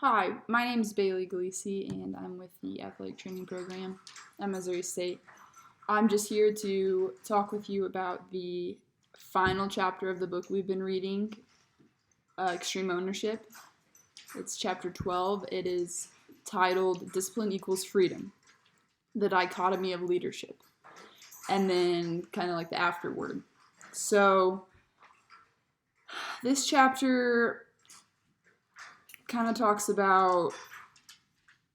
Hi, my name is Bailey Galisi, and I'm with the athletic training program at Missouri State. I'm just here to talk with you about the final chapter of the book we've been reading, Extreme Ownership. It's chapter 12. It is titled Discipline Equals Freedom, the Dichotomy of Leadership, and then kind of like the afterword. So, this chapter kind of talks about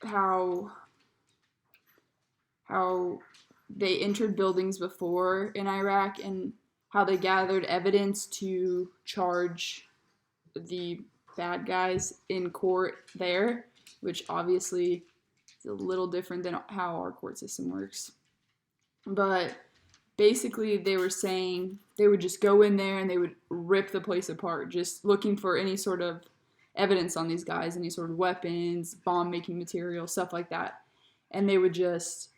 how how they entered buildings before in Iraq and how they gathered evidence to charge the bad guys in court there, which obviously is a little different than how our court system works. But basically, they were saying they would just go in there and they would rip the place apart, just looking for any sort of evidence on these guys, any sort of weapons, bomb making material, stuff like that. And they would just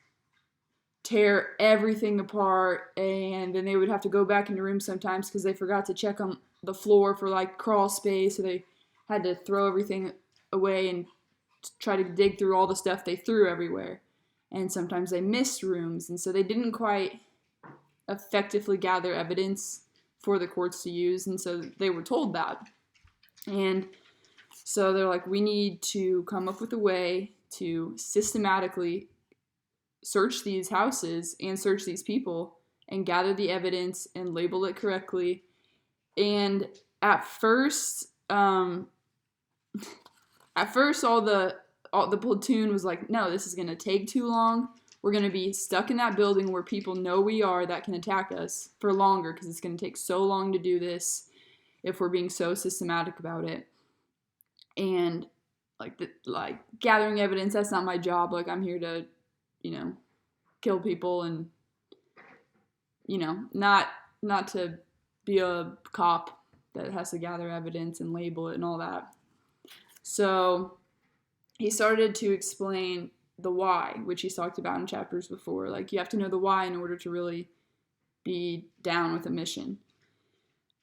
tear everything apart, and then they would have to go back into rooms sometimes because they forgot to check on the floor for like crawl space, so they had to throw everything away and try to dig through all the stuff they threw everywhere. And sometimes they missed rooms, and so they didn't quite effectively gather evidence for the courts to use, and so they were told that. And so they're like, we need to come up with a way to systematically search these houses and search these people and gather the evidence and label it correctly. And at first all the platoon was like, no, this is going to take too long. We're going to be stuck in that building where people know we are that can attack us for longer because it's going to take so long to do this if we're being so systematic about it. And like gathering evidence, that's not my job. Like, I'm here to kill people and, not to be a cop that has to gather evidence and label it and all that. So he started to explain the why, which he's talked about in chapters before. Like, you have to know the why in order to really be down with a mission.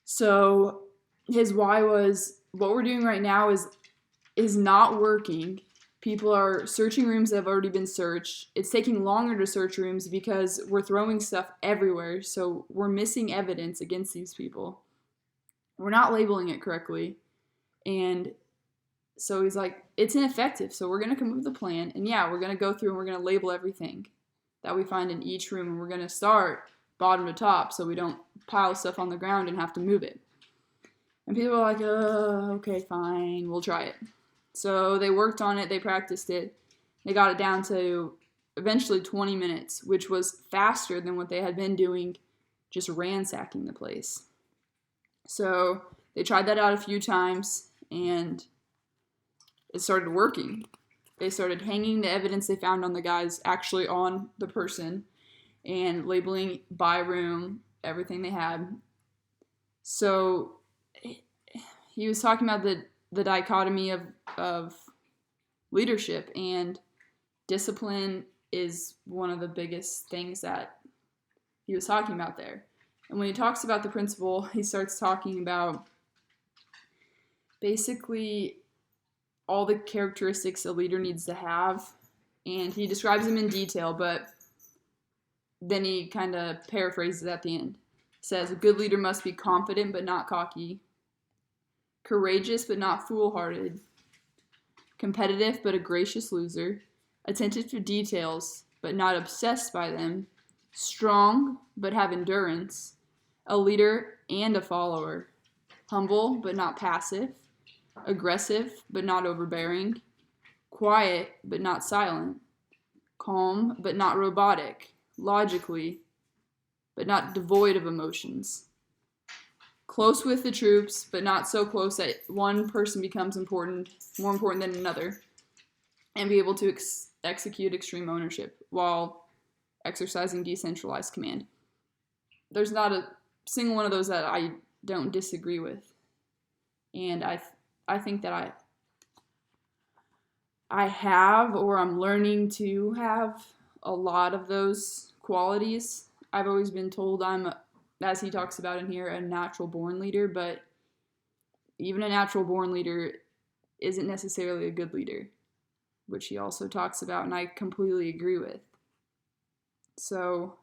So his why was, what we're doing right now is not working. People are searching rooms that have already been searched. It's taking longer to search rooms because we're throwing stuff everywhere. So we're missing evidence against these people. We're not labeling it correctly. And so he's like, it's ineffective. So we're going to come up with a plan. And yeah, we're going to go through and we're going to label everything that we find in each room. And we're going to start bottom to top so we don't pile stuff on the ground and have to move it. And people are like, okay, fine, we'll try it. So they worked on it, they practiced it, they got it down to eventually 20 minutes, which was faster than what they had been doing just ransacking the place. So they tried that out a few times, and it started working. They started hanging the evidence they found on the guys actually on the person and labeling by room everything they had. So he was talking about the dichotomy of leadership, and discipline is one of the biggest things that he was talking about there. And when he talks about the principle, he starts talking about basically all the characteristics a leader needs to have, and he describes them in detail, but then he kind of paraphrases at the end. He says, a good leader must be confident but not cocky, courageous but not foolhardy, competitive but a gracious loser, attentive to details but not obsessed by them, strong but have endurance, a leader and a follower, humble but not passive, aggressive but not overbearing, quiet but not silent, calm but not robotic, logically but not devoid of emotions, close with the troops, but not so close that one person becomes more important than another, and be able to execute extreme ownership while exercising decentralized command. There's not a single one of those that I don't disagree with, and I think that I have, or I'm learning to have, a lot of those qualities. I've always been told I'm, as he talks about in here, a natural born leader, but even a natural born leader isn't necessarily a good leader, which he also talks about, and I completely agree with. So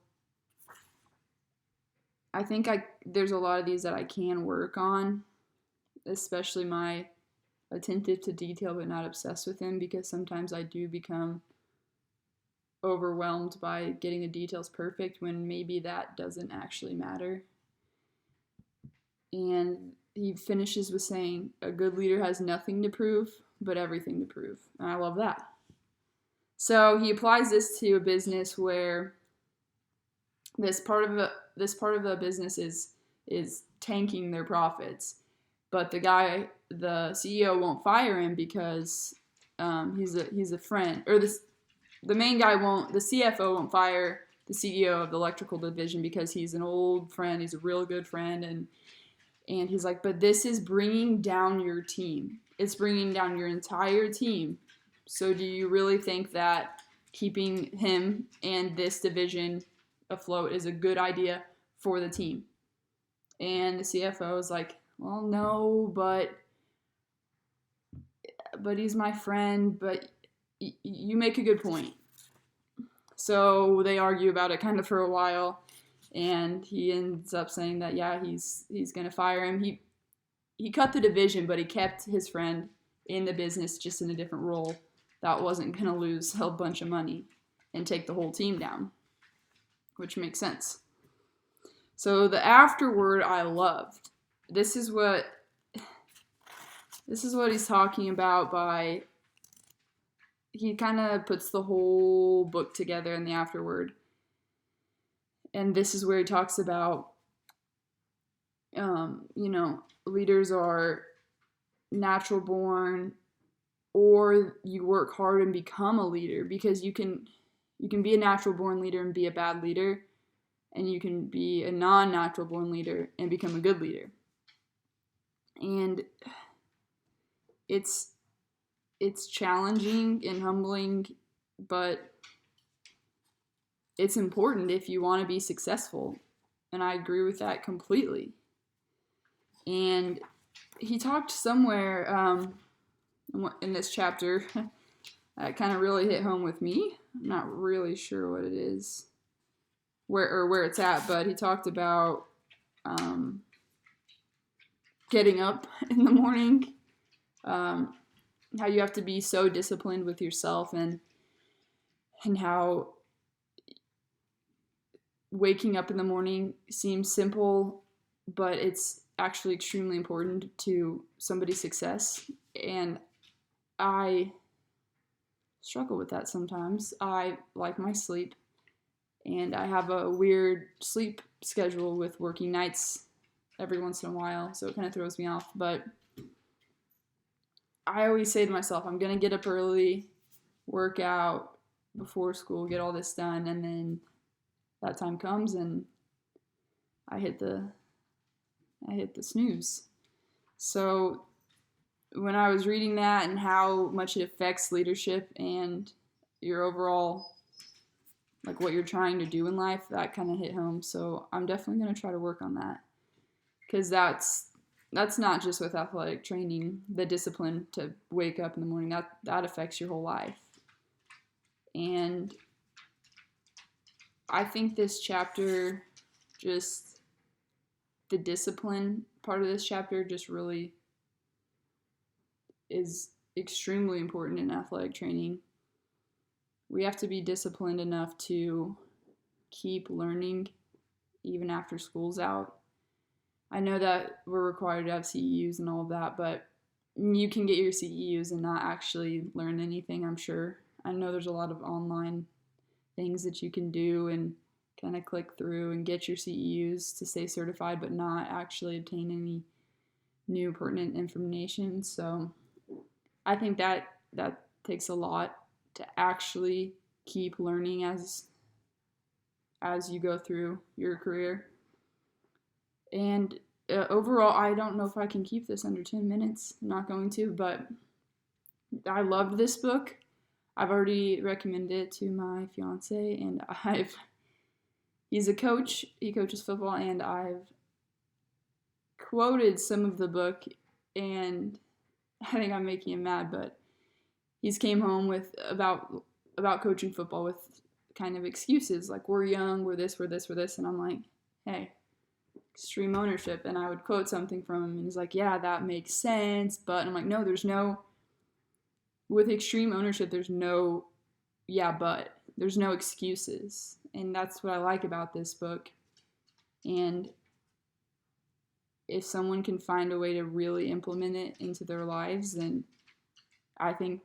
I think there's a lot of these that I can work on, especially my attentive to detail but not obsessed with them, because sometimes I do become overwhelmed by getting the details perfect when maybe that doesn't actually matter. And he finishes with saying, a good leader has nothing to prove but everything to prove. And I love that. So he applies this to a business where this part of the business is tanking their profits, but the CEO won't fire him because he's a friend, or the main guy the CFO won't fire the CEO of the electrical division because he's an old friend, he's a real good friend, and he's like, but this is bringing down your team. It's bringing down your entire team. So do you really think that keeping him and this division afloat is a good idea for the team? And the CFO is like, well, no, but he's my friend, but you make a good point. So they argue about it kind of for a while, and he ends up saying that, yeah, he's going to fire him. He cut the division, but he kept his friend in the business just in a different role that wasn't going to lose a bunch of money and take the whole team down, which makes sense. So the afterword I loved. This is what he's talking about by, he kind of puts the whole book together in the afterword. And this is where he talks about, leaders are natural born, or you work hard and become a leader, because you can be a natural born leader and be a bad leader, and you can be a non-natural born leader and become a good leader. And it's challenging and humbling, but it's important if you want to be successful. And I agree with that completely. And he talked somewhere in this chapter that kind of really hit home with me. I'm not really sure what it is, where it's at, but he talked about getting up in the morning, how you have to be so disciplined with yourself, and how waking up in the morning seems simple, but it's actually extremely important to somebody's success. And I struggle with that sometimes. I like my sleep, and I have a weird sleep schedule with working nights every once in a while, so it kind of throws me off. But I always say to myself, I'm going to get up early, work out before school, get all this done, and then that time comes and I hit the snooze. So when I was reading that and how much it affects leadership and your overall, like what you're trying to do in life, that kind of hit home. So I'm definitely going to try to work on that, because that's not just with athletic training, the discipline to wake up in the morning, that affects your whole life. And I think this chapter, just the discipline part of this chapter, just really is extremely important in athletic training. We have to be disciplined enough to keep learning even after school's out. I know that we're required to have CEUs and all of that, but you can get your CEUs and not actually learn anything, I'm sure. I know there's a lot of online things that you can do and kind of click through and get your CEUs to stay certified, but not actually obtain any new pertinent information. So I think that takes a lot to actually keep learning as you go through your career. And overall, I don't know if I can keep this under 10 minutes. I'm not going to, but I loved this book. I've already recommended it to my fiance, and he's a coach. He coaches football, and I've quoted some of the book, and I think I'm making him mad, but he's came home with about coaching football with kind of excuses like we're young, we're this, and I'm like, hey, extreme ownership. And I would quote something from him, and he's like, yeah, that makes sense, but and I'm like, no, with extreme ownership, there's no yeah, but there's no excuses, and that's what I like about this book. And if someone can find a way to really implement it into their lives, then I think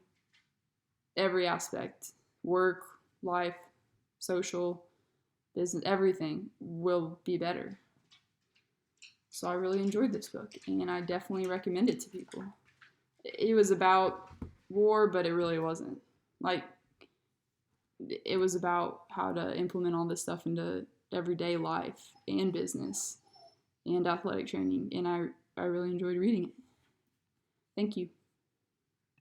every aspect, work, life, social, business, everything will be better. So I really enjoyed this book, and I definitely recommend it to people. It was about war, but it really wasn't. Like, it was about how to implement all this stuff into everyday life and business and athletic training, and I really enjoyed reading it. Thank you.